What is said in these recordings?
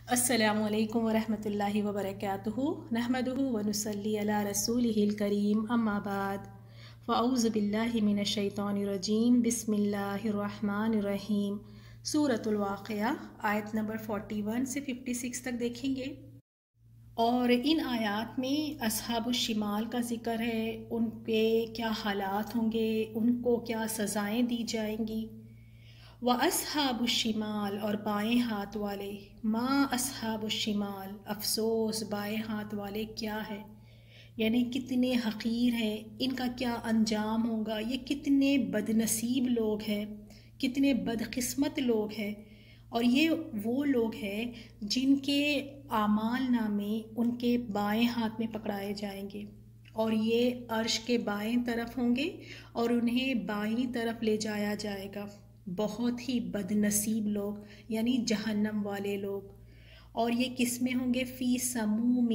السلام علیکم ورحمۃ اللہ وبرکاتہ نحمدہ ونصلی علی رسولہ الکریم اما بعد فاعوذ باللہ من الشیطان الرجیم بسم اللہ الرحمن الرحیم۔ سورۃ الواقعہ آیت نمبر 41 سے 56 تک دیکھیں گے، اور ان آیات میں اصحاب الشمال کا ذکر ہے، ان پہ کیا حالات ہوں گے، ان کو کیا سزائیں دی جائیں گی۔ وَأَصْحَابُ الشِّمَالِ اور بائیں ہاتھ والے، ما اصحاب الشمال، افسوس بائیں ہاتھ والے کیا ہے، یعنی کتنے حقیر ہیں، ان کا کیا انجام ہوگا، یہ کتنے بد نصیب لوگ ہیں، کتنے بدقسمت لوگ ہیں۔ اور یہ وہ لوگ ہیں جن کے اعمال نامے ان کے بائیں ہاتھ میں پکڑائے جائیں گے، اور یہ عرش کے بائیں طرف ہوں گے اور انہیں بائیں طرف لے جایا جائے گا۔ بہت ہی بد نصیب لوگ، یعنی جہنم والے لوگ۔ اور یہ کس میں ہوں گے؟ فی سموم،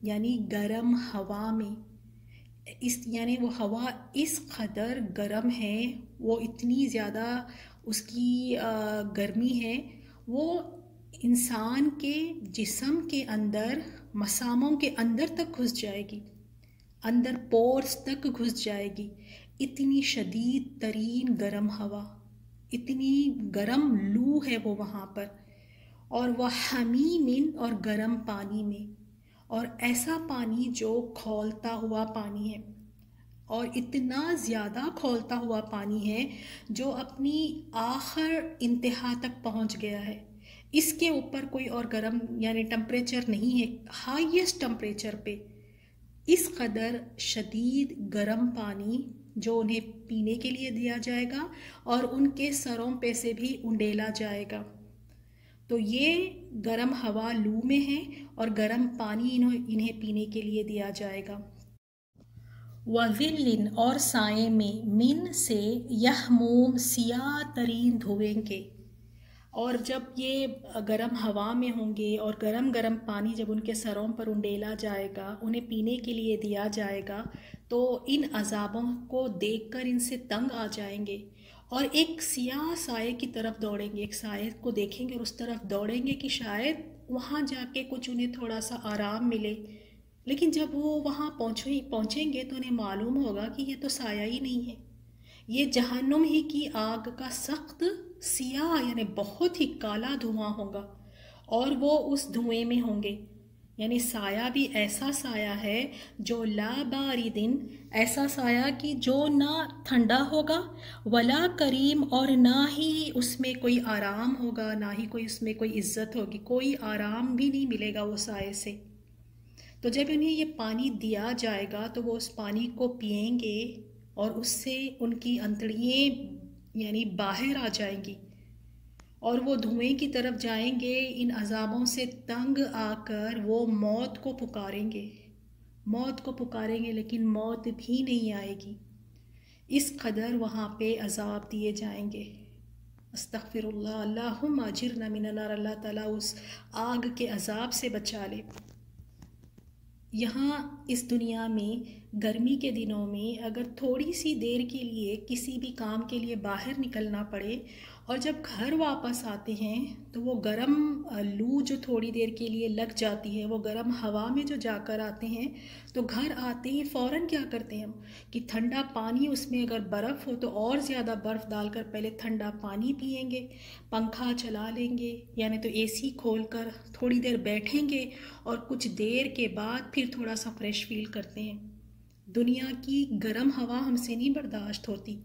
یعنی گرم ہوا میں، یعنی وہ ہوا اس قدر گرم ہے، وہ اتنی زیادہ اس کی گرمی ہے، وہ انسان کے جسم کے اندر، مساموں کے اندر تک گھس جائے گی، اندر پورس تک گھس جائے گی۔ اتنی شدید ترین گرم ہوا، اتنی گرم لو ہے وہ وہاں پر، اور وہ حمیم، اور گرم پانی میں، اور ایسا پانی جو کھولتا ہوا پانی ہے، اور اتنا زیادہ کھولتا ہوا پانی ہے جو اپنی آخر انتہا تک پہنچ گیا ہے۔ اس کے اوپر کوئی اور گرم یعنی ٹمپریچر نہیں ہے، ہائیسٹ ٹمپریچر پہ اس قدر شدید گرم پانی جو انہیں پینے کے لیے دیا جائے گا اور ان کے سروں پہ سے بھی انڈیلا جائے گا۔ تو یہ گرم ہوا لو میں ہے اور گرم پانی انہیں پینے کے لیے دیا جائے گا۔ وَظِلٍ اور سائے میں، من سے، یحموم سیاہ ترین دھوئیں کے۔ اور جب یہ گرم ہوا میں ہوں گے اور گرم گرم پانی جب ان کے سروں پر انڈیلا جائے گا، انہیں پینے کے لیے دیا جائے گا، تو ان عذابوں کو دیکھ کر ان سے تنگ آ جائیں گے اور ایک سیاہ سائے کی طرف دوڑیں گے، ایک سائے کو دیکھیں گے اور اس طرف دوڑیں گے کہ شاید وہاں جا کے کچھ انہیں تھوڑا سا آرام ملے۔ لیکن جب وہ وہاں پہنچیں گے تو انہیں معلوم ہوگا کہ یہ تو سایہ ہی نہیں ہے، یہ جہنم ہی کی آگ کا سخت سیاہ یعنی بہت ہی کالا دھواں ہوگا، اور وہ اس دھوئیں میں ہوں گے۔ یعنی سایہ بھی ایسا سایہ ہے جو لا باردن، ایسا سایہ کہ جو نہ ٹھنڈا ہوگا، ولا کریم، اور نہ ہی اس میں کوئی آرام ہوگا، نہ ہی کوئی اس میں کوئی عزت ہوگی، کوئی آرام بھی نہیں ملے گا وہ سائے سے۔ تو جب انہیں یہ پانی دیا جائے گا تو وہ اس پانی کو پئیں گے اور اس سے ان کی انتڑیاں یعنی باہر آ جائیں گی، اور وہ دھوئیں کی طرف جائیں گے۔ ان عذابوں سے تنگ آ کر وہ موت کو پکاریں گے، موت کو پکاریں گے، لیکن موت بھی نہیں آئے گی، اس قدر وہاں پہ عذاب دیے جائیں گے۔ استغفر اللہ، اللہم اجرنا من النار، اللہ تعالیٰ اس آگ کے عذاب سے بچا لے۔ یہاں اس دنیا میں گرمی کے دنوں میں اگر تھوڑی سی دیر کے لیے کسی بھی کام کے لیے باہر نکلنا پڑے اور جب گھر واپس آتے ہیں تو وہ گرم لو جو تھوڑی دیر کے لیے لگ جاتی ہے، وہ گرم ہوا میں جو جا کر آتے ہیں، تو گھر آتے ہی فوراً کیا کرتے ہیں ہم کہ ٹھنڈا پانی، اس میں اگر برف ہو تو اور زیادہ برف ڈال کر پہلے ٹھنڈا پانی پئیں گے، پنکھا چلا لیں گے، یعنی تو اے سی کھول کر تھوڑی دیر بیٹھیں گے اور کچھ دیر کے بعد پھر تھوڑا سا فریش فیل کرتے ہیں۔ دنیا کی گرم ہوا ہم سے نہیں برداشت ہوتی،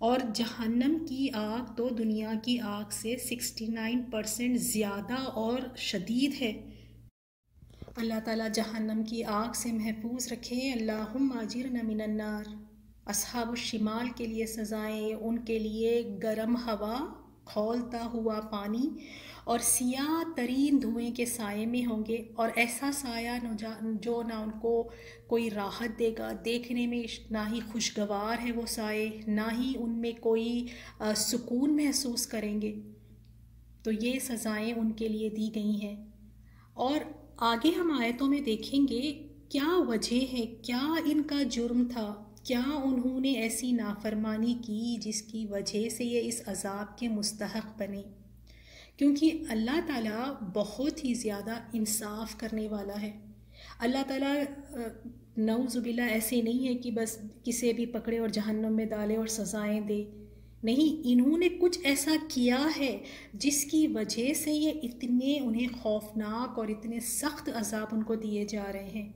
اور جہنم کی آگ تو دنیا کی آگ سے 69% زیادہ اور شدید ہے۔ اللہ تعالیٰ جہنم کی آگ سے محفوظ رکھے۔ اللہم اجرنا من النار۔ اصحاب الشمال کے لیے سزائیں، ان کے لیے گرم ہوا، کھولتا ہوا پانی اور سیاہ ترین دھوئیں کے سائے میں ہوں گے، اور ایسا سایہ جو نہ ان کو کوئی راحت دے گا، دیکھنے میں نہ ہی خوشگوار ہے وہ سائے، نہ ہی ان میں کوئی سکون محسوس کریں گے۔ تو یہ سزائیں ان کے لیے دی گئی ہیں۔ اور آگے ہم آیتوں میں دیکھیں گے کیا وجہ ہے، کیا ان کا جرم تھا، کیا انہوں نے ایسی نافرمانی کی جس کی وجہ سے یہ اس عذاب کے مستحق بنے۔ کیونکہ اللہ تعالیٰ بہت ہی زیادہ انصاف کرنے والا ہے۔ اللہ تعالیٰ نعوذ باللہ ایسے نہیں ہے کہ بس کسے بھی پکڑے اور جہنم میں ڈالے اور سزائیں دے، نہیں، انہوں نے کچھ ایسا کیا ہے جس کی وجہ سے یہ اتنے انہیں خوفناک اور اتنے سخت عذاب ان کو دیے جا رہے ہیں۔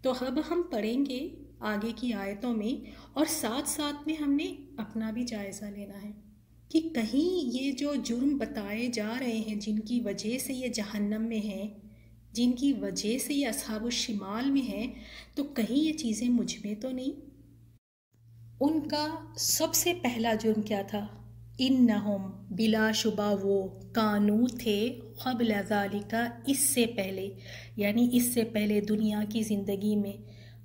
تو اب ہم پڑھیں گے آگے کی آیتوں میں، اور ساتھ ساتھ میں ہم نے اپنا بھی جائزہ لینا ہے کہ کہیں یہ جو جرم بتائے جا رہے ہیں جن کی وجہ سے یہ جہنم میں ہیں، جن کی وجہ سے یہ اصحاب الشمال میں ہیں، تو کہیں یہ چیزیں مجھ میں تو نہیں۔ ان کا سب سے پہلا جرم کیا تھا؟ انہم، بلا شبہ وہ، کانو تھے، قبل ذالک، اس سے پہلے، یعنی اس سے پہلے دنیا کی زندگی میں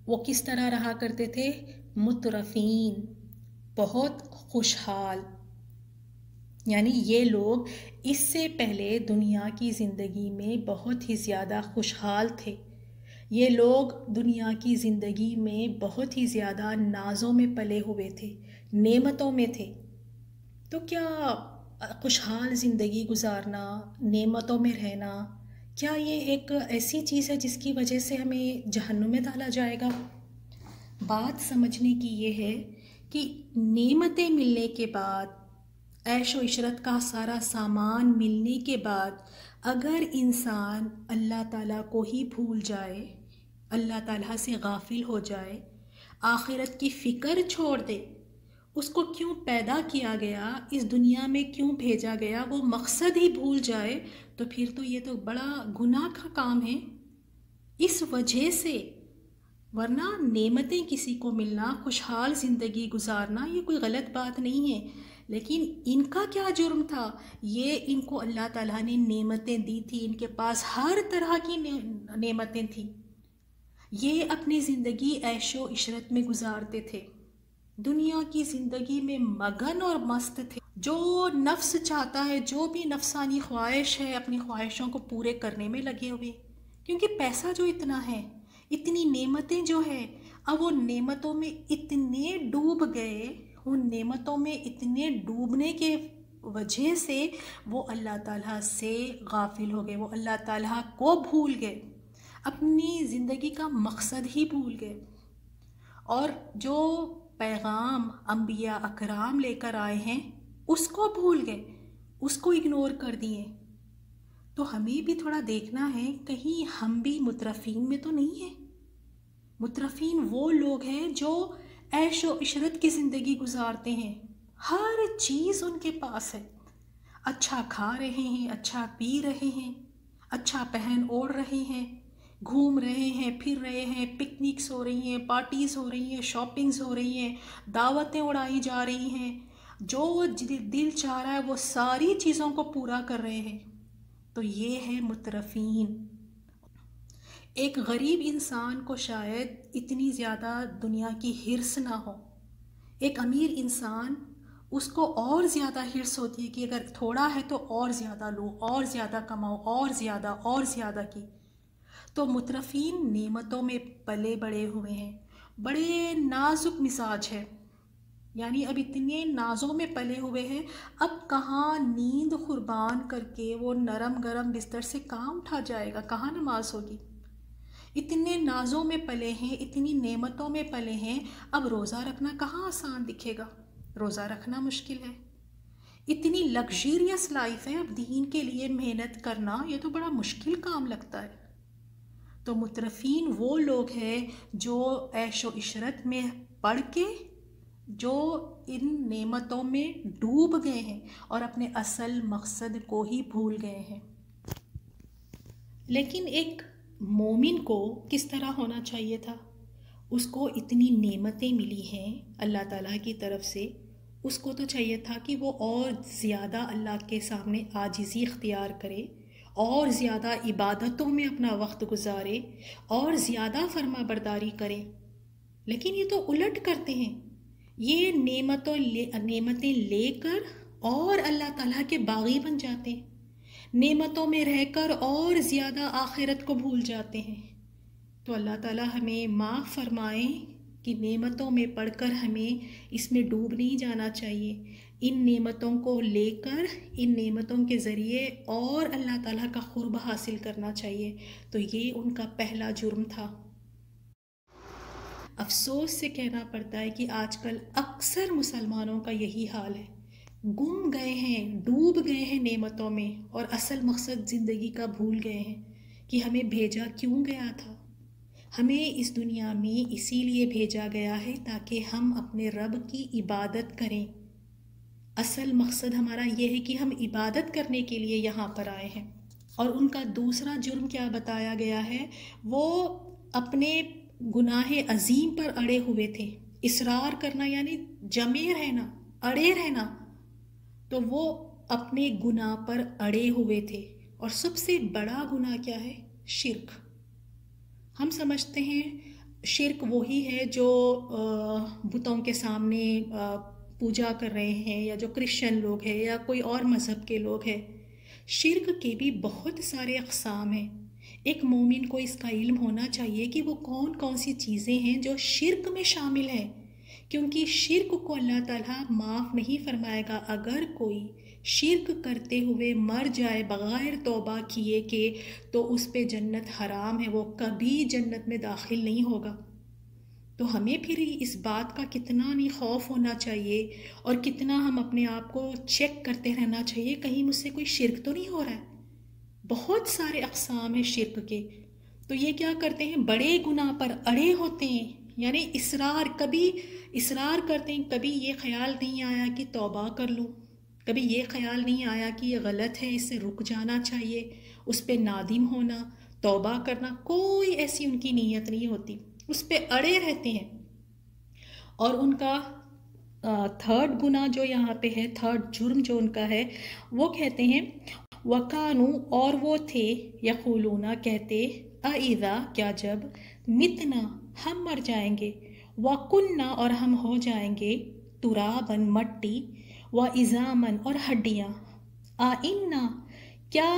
وہ کس طرح رہا کرتے تھے؟ مترفین، بہت خوشحال۔ یعنی یہ لوگ اس سے پہلے دنیا کی زندگی میں بہت ہی زیادہ خوشحال تھے، یہ لوگ دنیا کی زندگی میں بہت ہی زیادہ نازوں میں پلے ہوئے تھے، نعمتوں میں تھے۔ تو کیا خوشحال زندگی گزارنا، نعمتوں میں رہنا، کیا یہ ایک ایسی چیز ہے جس کی وجہ سے ہمیں جہنم میں ڈالا جائے گا؟ بات سمجھنے کی یہ ہے کہ نعمتیں ملنے کے بعد، عیش و عشرت کا سارا سامان ملنے کے بعد، اگر انسان اللہ تعالیٰ کو ہی بھول جائے، اللہ تعالیٰ سے غافل ہو جائے، آخرت کی فکر چھوڑ دے، اس کو کیوں پیدا کیا گیا، اس دنیا میں کیوں بھیجا گیا، وہ مقصد ہی بھول جائے، تو پھر تو یہ تو بڑا گناہ کا کام ہے۔ اس وجہ سے، ورنہ نعمتیں کسی کو ملنا، خوشحال زندگی گزارنا، یہ کوئی غلط بات نہیں ہے، لیکن ان کا کیا جرم تھا؟ یہ ان کو اللہ تعالیٰ نے نعمتیں دی تھی، ان کے پاس ہر طرح کی نعمتیں تھیں، یہ اپنی زندگی عیش و عشرت میں گزارتے تھے، دنیا کی زندگی میں مگن اور مست تھے، جو نفس چاہتا ہے، جو بھی نفسانی خواہش ہے، اپنی خواہشوں کو پورے کرنے میں لگے ہوئے، کیونکہ پیسہ جو اتنا ہے، اتنی نعمتیں جو ہے، اب وہ نعمتوں میں اتنے ڈوب گئے، ان نعمتوں میں اتنے ڈوبنے کے وجہ سے وہ اللہ تعالیٰ سے غافل ہو گئے، وہ اللہ تعالیٰ کو بھول گئے، اپنی زندگی کا مقصد ہی بھول گئے، اور جو پیغام انبیاء اکرام لے کر آئے ہیں اس کو بھول گئے، اس کو اگنور کر دیے۔ تو ہمیں بھی تھوڑا دیکھنا ہے کہیں ہم بھی مترفین میں تو نہیں ہیں۔ مترفین وہ لوگ ہیں جو عیش و عشرت کی زندگی گزارتے ہیں، ہر چیز ان کے پاس ہے، اچھا کھا رہے ہیں، اچھا پی رہے ہیں، اچھا پہن اوڑھ رہے ہیں، گھوم رہے ہیں، پھر رہے ہیں، پکنکس ہو رہی ہیں، پارٹیز ہو رہی ہیں، شاپنگز ہو رہی ہیں، دعوتیں اڑائی جا رہی ہیں، جو دل چاہ رہا ہے وہ ساری چیزوں کو پورا کر رہے ہیں۔ تو یہ ہے مترفین۔ ایک غریب انسان کو شاید اتنی زیادہ دنیا کی ہرس نہ ہو، ایک امیر انسان اس کو اور زیادہ ہرس ہوتی ہے کہ اگر تھوڑا ہے تو اور زیادہ لو، اور زیادہ کماؤ، اور زیادہ کی۔ تو مترفین نعمتوں میں پلے بڑے ہوئے ہیں، بڑے نازک مزاج ہے، یعنی اب اتنے نازوں میں پلے ہوئے ہیں، اب کہاں نیند قربان کر کے وہ نرم گرم بستر سے کہاں اٹھا جائے گا، کہاں نماز ہوگی؟ اتنے نازوں میں پلے ہیں، اتنی نعمتوں میں پلے ہیں، اب روزہ رکھنا کہاں آسان دکھے گا، روزہ رکھنا مشکل ہے، اتنی لگژریس لائف ہے، اب دین کے لیے محنت کرنا یہ تو بڑا مشکل کام لگتا ہے۔ تو مترفین وہ لوگ ہیں جو عیش و عشرت میں پڑھ کے جو ان نعمتوں میں ڈوب گئے ہیں اور اپنے اصل مقصد کو ہی بھول گئے ہیں۔ لیکن ایک مومن کو کس طرح ہونا چاہیے تھا؟ اس کو اتنی نعمتیں ملی ہیں اللہ تعالیٰ کی طرف سے، اس کو تو چاہیے تھا کہ وہ اور زیادہ اللہ کے سامنے عاجزی اختیار کرے، اور زیادہ عبادتوں میں اپنا وقت گزارے، اور زیادہ فرما برداری کرے، لیکن یہ تو الٹ کرتے ہیں، یہ نعمتیں لے کر اور اللہ تعالیٰ کے باغی بن جاتے ہیں، نعمتوں میں رہ کر اور زیادہ آخرت کو بھول جاتے ہیں۔ تو اللہ تعالیٰ ہمیں معاف فرمائیں کہ نعمتوں میں پڑھ کر ہمیں اس میں ڈوب نہیں جانا چاہیے، ان نعمتوں کو لے کر ان نعمتوں کے ذریعے اور اللہ تعالیٰ کا قرب حاصل کرنا چاہیے. تو یہ ان کا پہلا جرم تھا. افسوس سے کہنا پڑتا ہے کہ آج کل اکثر مسلمانوں کا یہی حال ہے. گم گئے ہیں، ڈوب گئے ہیں نعمتوں میں، اور اصل مقصد زندگی کا بھول گئے ہیں کہ ہمیں بھیجا کیوں گیا تھا. ہمیں اس دنیا میں اسی لیے بھیجا گیا ہے تاکہ ہم اپنے رب کی عبادت کریں. اصل مقصد ہمارا یہ ہے کہ ہم عبادت کرنے کے لیے یہاں پر آئے ہیں. اور ان کا دوسرا جرم کیا بتایا گیا ہے؟ وہ اپنے گناہ عظیم پر اڑے ہوئے تھے. اصرار کرنا یعنی جمے رہنا، اڑے رہنا. تو وہ اپنے گناہ پر اڑے ہوئے تھے. اور سب سے بڑا گناہ کیا ہے؟ شرک. ہم سمجھتے ہیں شرک وہی ہے جو بتوں کے سامنے پوجا کر رہے ہیں، یا جو کرسچن لوگ ہیں یا کوئی اور مذہب کے لوگ ہیں. شرک کے بھی بہت سارے اقسام ہیں. ایک مومن کو اس کا علم ہونا چاہیے کہ وہ کون کون سی چیزیں ہیں جو شرک میں شامل ہیں، کیونکہ شرک کو اللہ تعالیٰ معاف نہیں فرمائے گا. اگر کوئی شرک کرتے ہوئے مر جائے بغیر توبہ کیے کہ تو اس پہ جنت حرام ہے، وہ کبھی جنت میں داخل نہیں ہوگا. تو ہمیں پھر اس بات کا کتنا نہیں خوف ہونا چاہیے، اور کتنا ہم اپنے آپ کو چیک کرتے رہنا چاہیے کہیں مجھ سے کوئی شرک تو نہیں ہو رہا ہے. بہت سارے اقسام ہیں شرک کے. تو یہ کیا کرتے ہیں؟ بڑے گناہ پر اڑے ہوتے ہیں، یعنی کبھی اصرار کرتے ہیں. کبھی یہ خیال نہیں آیا کہ توبہ کر لوں، کبھی یہ خیال نہیں آیا کہ یہ غلط ہے، اس سے رک جانا چاہیے، اس پہ نادم ہونا، توبہ کرنا. کوئی ایسی ان کی نیت نہیں ہوتی، اس پہ اڑے رہتے ہیں. اور ان کا تھرڈ گناہ جو یہاں پہ ہے، تھرڈ جرم جو ان کا ہے، وہ کہتے ہیں وَكَانُوا، اور وہ تھے، یقولون کہتے، اَإِذَا، کیا جب، مِتْنَا، ہم مر جائیں گے، وَكُنَّا، اور ہم ہو جائیں گے، تُرَابًا، مٹی، وَعِظَامًا، اور ہڈیاں، أَإِنَّا، کیا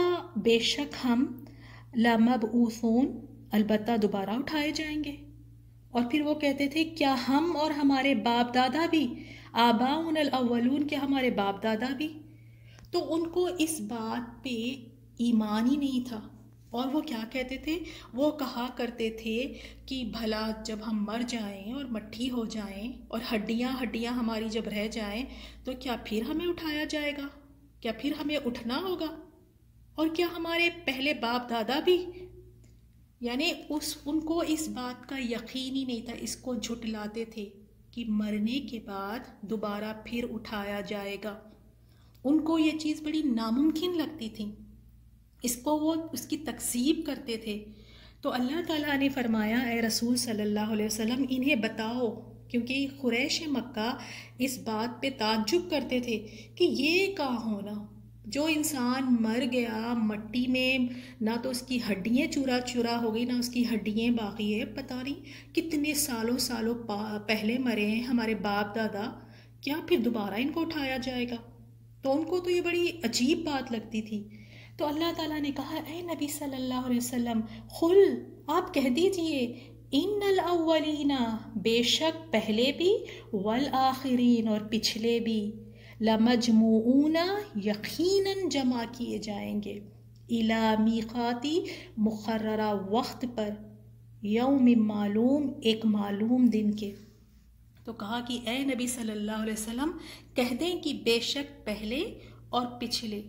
بے شک ہم، لَمَبْعُوثُونَ، البتہ دوبارہ اٹھائے جائیں گے. اور پھر وہ کہتے تھے کیا ہم اور ہمارے باپ دادا بھی، آباؤنا الاولون، کیا ہمارے باپ دادا بھی. تو ان کو اس بات پہ ایمان ہی نہیں تھا. اور وہ کیا کہتے تھے؟ وہ کہا کرتے تھے کہ بھلا جب ہم مر جائیں اور مٹی ہو جائیں اور ہڈیاں ہماری جب رہ جائیں تو کیا پھر ہمیں اٹھایا جائے گا؟ کیا پھر ہمیں اٹھنا ہوگا؟ اور کیا ہمارے پہلے باپ دادا بھی؟ یعنی ان کو اس بات کا یقین ہی نہیں تھا. اس کو جھٹلاتے تھے کہ مرنے کے بعد دوبارہ پھر اٹھایا جائے گا. ان کو یہ چیز بڑی ناممکن لگتی تھی، وہ اس کی تکذیب کرتے تھے. تو اللہ تعالیٰ نے فرمایا اے رسول صلی اللہ علیہ وسلم انہیں بتاؤ، کیونکہ قریش مکہ اس بات پہ تعجب کرتے تھے کہ یہ کا ہونا، جو انسان مر گیا مٹی میں، نہ تو اس کی ہڈیاں چورا ہو گئی، نہ اس کی ہڈیاں باقی ہے، پتہ نہیں کتنے سالوں پہلے مرے ہیں ہمارے باپ دادا، کیا پھر دوبارہ ان کو اٹھایا جائے گا؟ تو ان کو تو یہ بڑی عجیب بات لگتی تھی. تو اللہ تعالیٰ نے کہا اے نبی صلی اللہ علیہ وسلم، قل، آپ کہہ دیجئے، ان الاولین، بے شک پہلے بھی، والآخرین، اور پچھلے بھی، لمجموعون، یقیناً جمع کیے جائیں گے، الی میقاتی، مقررہ وقت پر، یوم معلوم، ایک معلوم دن کے. تو کہا کہ اے نبی صلی اللہ علیہ وسلم کہہ دیں کہ بے شک پہلے اور پچھلے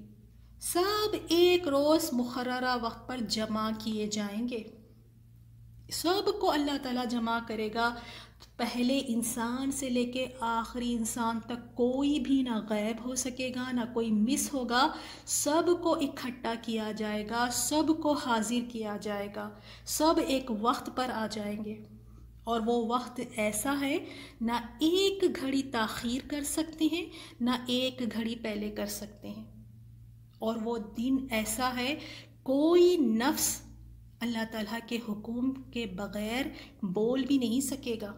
سب ایک روز مقررہ وقت پر جمع کیے جائیں گے. سب کو اللہ تعالیٰ جمع کرے گا. پہلے انسان سے لے کے آخری انسان تک کوئی بھی نہ غائب ہو سکے گا، نہ کوئی مس ہوگا. سب کو اکٹھا کیا جائے گا، سب کو حاضر کیا جائے گا، سب ایک وقت پر آ جائیں گے. اور وہ وقت ایسا ہے نہ ایک گھڑی تاخیر کر سکتے ہیں، نہ ایک گھڑی پہلے کر سکتے ہیں. اور وہ دن ایسا ہے کوئی نفس اللہ تعالیٰ کے حکم کے بغیر بول بھی نہیں سکے گا.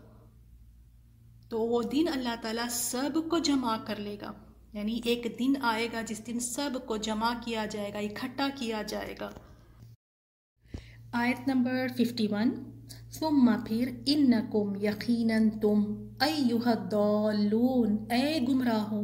تو وہ دن اللہ تعالیٰ سب کو جمع کر لے گا. یعنی ایک دن آئے گا جس دن سب کو جمع کیا جائے گا، اکٹھا کیا جائے گا. آیت نمبر 51، ثم پھر، انکم، یقیناً تم، ایھا الضالون، اے گمراہو،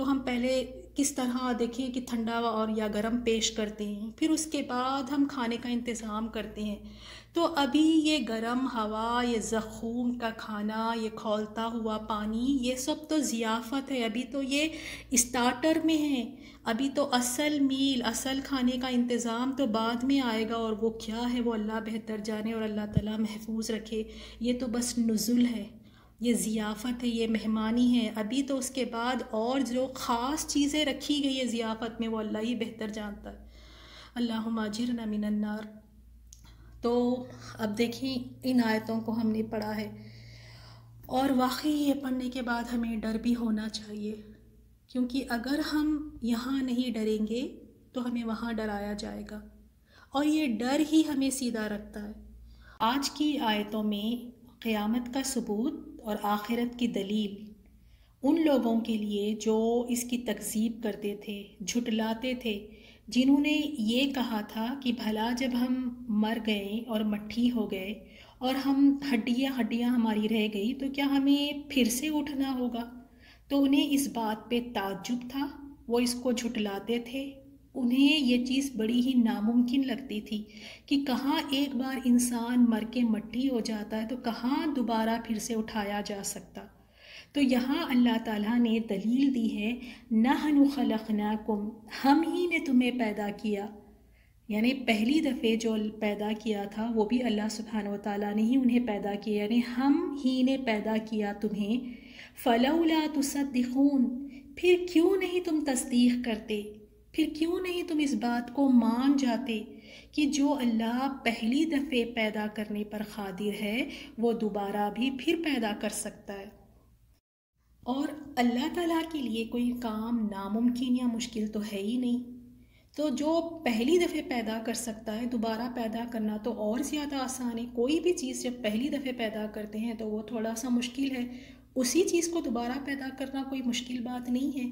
تو ہم پہلے کس طرح دیکھیں کہ ٹھنڈا اور یا گرم پیش کرتے ہیں، پھر اس کے بعد ہم کھانے کا انتظام کرتے ہیں۔ تو ابھی یہ گرم ہوا، یہ زخم کا کھانا، یہ کھولتا ہوا پانی، یہ سب تو ضیافت ہے، ابھی تو یہ اسٹارٹر میں ہے، ابھی تو اصل میل، اصل کھانے کا انتظام تو بعد میں آئے گا، اور وہ کیا ہے وہ اللہ بہتر جانے اور اللہ تعالیٰ محفوظ رکھے۔ یہ تو بس نزول ہے، یہ ضیافت ہے، یہ مہمانی ہے، ابھی تو اس کے بعد اور جو خاص چیزیں رکھی گئی ہے ضیافت میں وہ اللہ ہی بہتر جانتا ہے۔ اللہم اجرنا من النار۔ تو اب دیکھیں ان آیتوں کو ہم نے پڑھا ہے، اور واقعی یہ پڑھنے کے بعد ہمیں ڈر بھی ہونا چاہیے، کیونکہ اگر ہم یہاں نہیں ڈریں گے تو ہمیں وہاں ڈرایا جائے گا، اور یہ ڈر ہی ہمیں سیدھا رکھتا ہے۔ آج کی آیتوں میں قیامت کا ثبوت اور آخرت کی دلیل ان لوگوں کے لیے جو اس کی تکذیب کرتے تھے، جھٹلاتے تھے، جنہوں نے یہ کہا تھا کہ بھلا جب ہم مر گئے اور مٹھی ہو گئے اور ہم ہڈیاں ہماری رہ گئی تو کیا ہمیں پھر سے اٹھنا ہوگا؟ تو انہیں اس بات پہ تعجب تھا، وہ اس کو جھٹلاتے تھے، انہیں یہ چیز بڑی ہی ناممکن لگتی تھی کہ کہاں ایک بار انسان مر کے مٹی ہو جاتا ہے تو کہاں دوبارہ پھر سے اٹھایا جا سکتا۔ تو یہاں اللہ تعالیٰ نے دلیل دی ہے، نحن خلقناکم، ہم ہی نے تمہیں پیدا کیا، یعنی پہلی دفعہ جو پیدا کیا تھا وہ بھی اللہ سبحانہ وتعالیٰ نے ہی انہیں پیدا کیا، یعنی ہم ہی نے پیدا کیا تمہیں، فلولا تصدقون، پھر کیوں نہیں تم تصدیق کرتے، پھر کیوں نہیں تم اس بات کو مان جاتے کہ جو اللہ پہلی دفعہ پیدا کرنے پر قادر ہے وہ دوبارہ بھی پھر پیدا کر سکتا ہے۔ اور اللہ تعالیٰ کے لیے کوئی کام ناممکن یا مشکل تو ہے ہی نہیں، تو جو پہلی دفعہ پیدا کر سکتا ہے دوبارہ پیدا کرنا تو اور زیادہ آسان ہے۔ کوئی بھی چیز جب پہلی دفعہ پیدا کرتے ہیں تو وہ تھوڑا سا مشکل ہے، اسی چیز کو دوبارہ پیدا کرنا کوئی مشکل بات نہیں ہے۔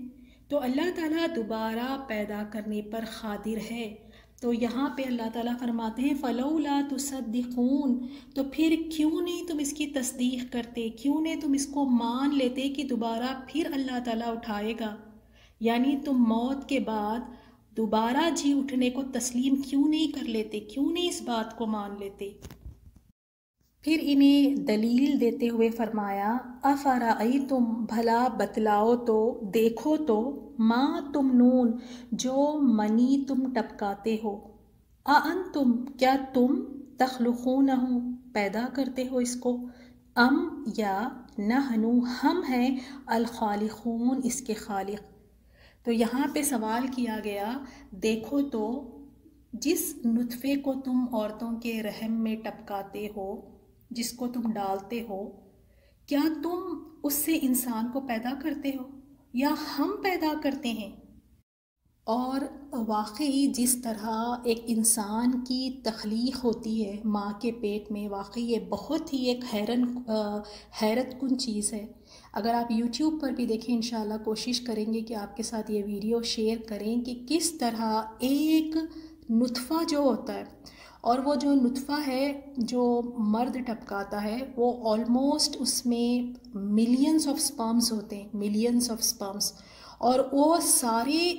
تو اللہ تعالیٰ دوبارہ پیدا کرنے پر قادر ہے۔ تو یہاں پہ اللہ تعالیٰ فرماتے ہیں فلولا تصدقون، تو پھر کیوں نہیں تم اس کی تصدیق کرتے، کیوں نہیں تم اس کو مان لیتے کہ دوبارہ پھر اللہ تعالیٰ اٹھائے گا، یعنی تم موت کے بعد دوبارہ جی اٹھنے کو تسلیم کیوں نہیں کر لیتے، کیوں نہیں اس بات کو مان لیتے۔ پھر انہیں دلیل دیتے ہوئے فرمایا افرأیتم، بھلا بتلاؤ تو، دیکھو تو، ما تمنون، جو منی تم ٹپکاتے ہو، اانتم، کیا تم، تخلقونہ، پیدا کرتے ہو اس کو، ام، یا نحنو، ہم ہیں، الخالقون، اس کے خالق۔ تو یہاں پہ سوال کیا گیا، دیکھو تو، جس نطفے کو تم عورتوں کے رحم میں ٹپکاتے ہو، جس کو تم ڈالتے ہو، کیا تم اس سے انسان کو پیدا کرتے ہو یا ہم پیدا کرتے ہیں؟ اور واقعی جس طرح ایک انسان کی تخلیق ہوتی ہے ماں کے پیٹ میں، واقعی یہ بہت ہی ایک حیرت کن چیز ہے۔ اگر آپ یوٹیوب پر بھی دیکھیں، انشاءاللہ کوشش کریں گے کہ آپ کے ساتھ یہ ویڈیو شیئر کریں کہ کس طرح ایک نطفہ جو ہوتا ہے، اور وہ جو نطفہ ہے جو مرد ٹپکاتا ہے وہ آلموسٹ اس میں ملینز آف سپرمز ہوتے ہیں، ملینز آف سپرمز، اور وہ سارے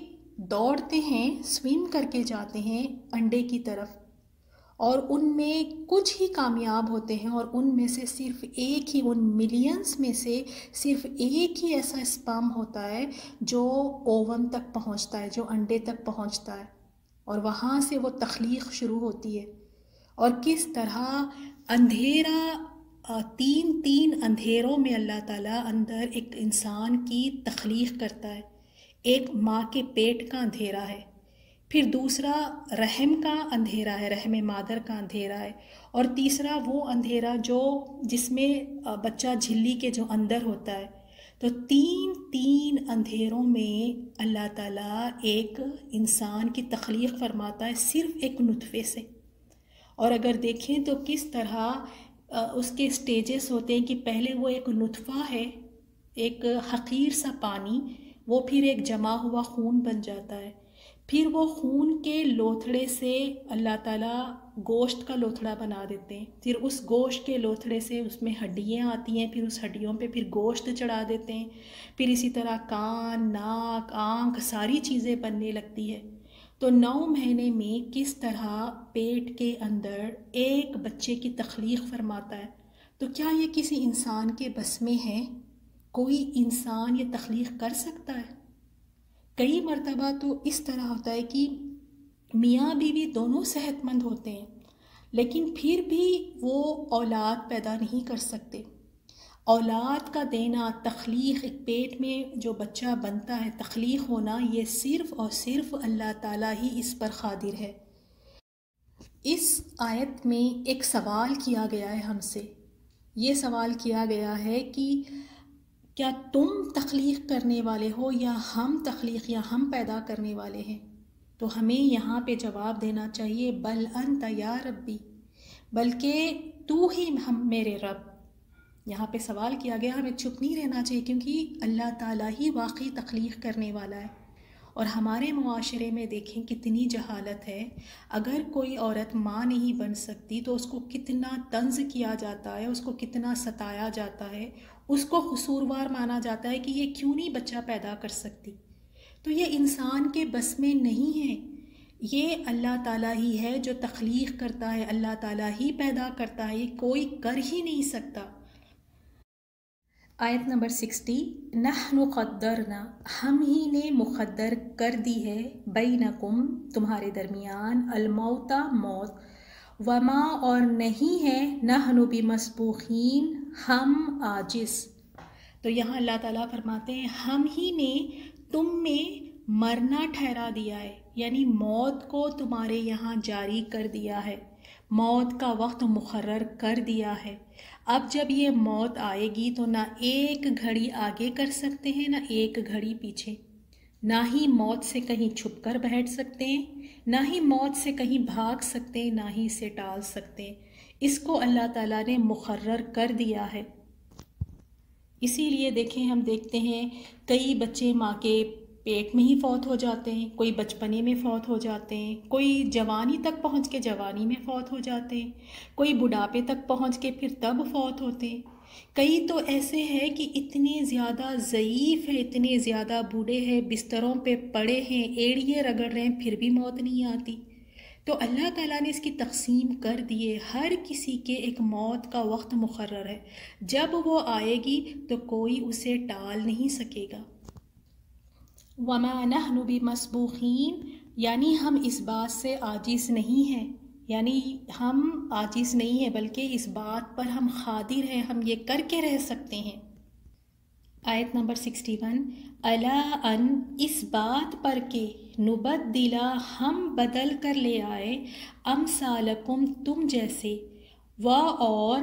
دوڑتے ہیں، سویم کر کے جاتے ہیں انڈے کی طرف، اور ان میں کچھ ہی کامیاب ہوتے ہیں، اور ان میں سے صرف ایک ہی، ان ملینز میں سے صرف ایک ہی ایسا سپرم ہوتا ہے جو اوون تک پہنچتا ہے، جو انڈے تک پہنچتا ہے، اور وہاں سے وہ تخلیق شروع ہوتی ہے۔ اور کس طرح اندھیرا، تین اندھیروں میں اللہ تعالیٰ اندر ایک انسان کی تخلیق کرتا ہے۔ ایک ماں کے پیٹ کا اندھیرا ہے، پھر دوسرا رحم کا اندھیرا ہے، رحم مادر کا اندھیرا ہے، اور تیسرا وہ اندھیرا جس میں بچہ جھلی کے جو اندر ہوتا ہے۔ تو تین اندھیروں میں اللہ تعالیٰ ایک انسان کی تخلیق فرماتا ہے صرف ایک نطفے سے۔ اور اگر دیکھیں تو کس طرح اس کے سٹیجز ہوتے ہیں کہ پہلے وہ ایک نطفہ ہے، ایک حقیر سا پانی، وہ پھر ایک جمع ہوا خون بن جاتا ہے، پھر وہ خون کے لوتھڑے سے اللہ تعالیٰ گوشت کا لوتھڑا بنا دیتے ہیں، پھر اس گوشت کے لوتھڑے سے اس میں ہڈیاں آتی ہیں، پھر اس ہڈیوں پہ پھر گوشت چڑھا دیتے ہیں، پھر اسی طرح کان، ناک، آنکھ، ساری چیزیں بننے لگتی ہے۔ تو 9 مہینے میں کس طرح پیٹ کے اندر ایک بچے کی تخلیق فرماتا ہے، تو کیا یہ کسی انسان کے بس میں ہے؟ کوئی انسان یہ تخلیق کر سکتا ہے؟ کئی مرتبہ تو اس طرح ہوتا ہے کہ میاں بیوی دونوں صحت مند ہوتے ہیں لیکن پھر بھی وہ اولاد پیدا نہیں کر سکتے۔ اولاد کا دینا، تخلیق، ایک پیٹ میں جو بچہ بنتا ہے، تخلیق ہونا، یہ صرف اور صرف اللہ تعالیٰ ہی اس پر قادر ہے۔ اس آیت میں ایک سوال کیا گیا ہے ہم سے، یہ سوال کیا گیا ہے کہ کیا تم تخلیق کرنے والے ہو یا ہم تخلیق یا ہم پیدا کرنے والے ہیں؟ تو ہمیں یہاں پہ جواب دینا چاہیے بل انت یا ربی، بلکہ تو ہی ہم میرے رب۔ یہاں پہ سوال کیا گیا، ہمیں چپ نہیں رہنا چاہیے کیونکہ اللہ تعالیٰ ہی واقعی تخلیق کرنے والا ہے۔ اور ہمارے معاشرے میں دیکھیں کتنی جہالت ہے، اگر کوئی عورت ماں نہیں بن سکتی تو اس کو کتنا طنز کیا جاتا ہے، اس کو کتنا ستایا جاتا ہے، اس کو قصوروار مانا جاتا ہے کہ یہ کیوں نہیں بچہ پیدا کر سکتی۔ تو یہ انسان کے بس میں نہیں ہے، یہ اللہ تعالیٰ ہی ہے جو تخلیق کرتا ہے، اللہ تعالیٰ ہی پیدا کرتا ہے، یہ کوئی کر ہی نہیں سکتا۔ آیت نمبر 60، نحن قدرنا، ہم ہی نے مقدر کر دی ہے، بینکم، تمہارے درمیان، الموت، موت، وما، اور نہیں ہے، نحن بمسبوقین، ہم عاجز۔ تو یہاں اللہ تعالیٰ فرماتے ہیں ہم ہی نے تم میں مرنا ٹھہرا دیا ہے، یعنی موت کو تمہارے یہاں جاری کر دیا ہے، موت کا وقت مقرر کر دیا ہے۔ اب جب یہ موت آئے گی تو نہ ایک گھڑی آگے کر سکتے ہیں نہ ایک گھڑی پیچھے، نہ ہی موت سے کہیں چھپ کر بیٹھ سکتے ہیں، نہ ہی موت سے کہیں بھاگ سکتے ہیں، نہ ہی اسے ٹال سکتے ہیں۔ اس کو اللہ تعالیٰ نے مقرر کر دیا ہے۔ اسی لیے دیکھیں، ہم دیکھتے ہیں کئی بچے ماں کے پیٹ میں ہی فوت ہو جاتے ہیں، کوئی بچپنے میں فوت ہو جاتے ہیں، کوئی جوانی تک پہنچ کے جوانی میں فوت ہو جاتے ہیں، کوئی بڑھاپے تک پہنچ کے پھر تب فوت ہوتے ہیں۔ کئی تو ایسے ہیں کہ اتنے زیادہ ضعیف ہیں، اتنے زیادہ بوڑھے ہیں، بستروں پہ پڑے ہیں، ایڑیے رگڑ رہے ہیں، پھر بھی موت نہیں آتی۔ تو اللہ تعالیٰ نے اس کی تقسیم کر دیے، ہر کسی کے ایک موت کا وقت مقرر ہے، جب وہ آئے گی تو کوئی اسے ٹال نہیں سکے گا۔ وما نحن بمسبوقین، یعنی ہم اس بات سے عاجز نہیں ہیں، یعنی ہم عاجز نہیں ہیں بلکہ اس بات پر ہم قادر ہیں، ہم یہ کر کے رہ سکتے ہیں۔ آیت نمبر 61، الا ان، اس بات پر کہ نبدلا، ہم بدل کر لے آئے، امثالکم، تم جیسے، و، اور،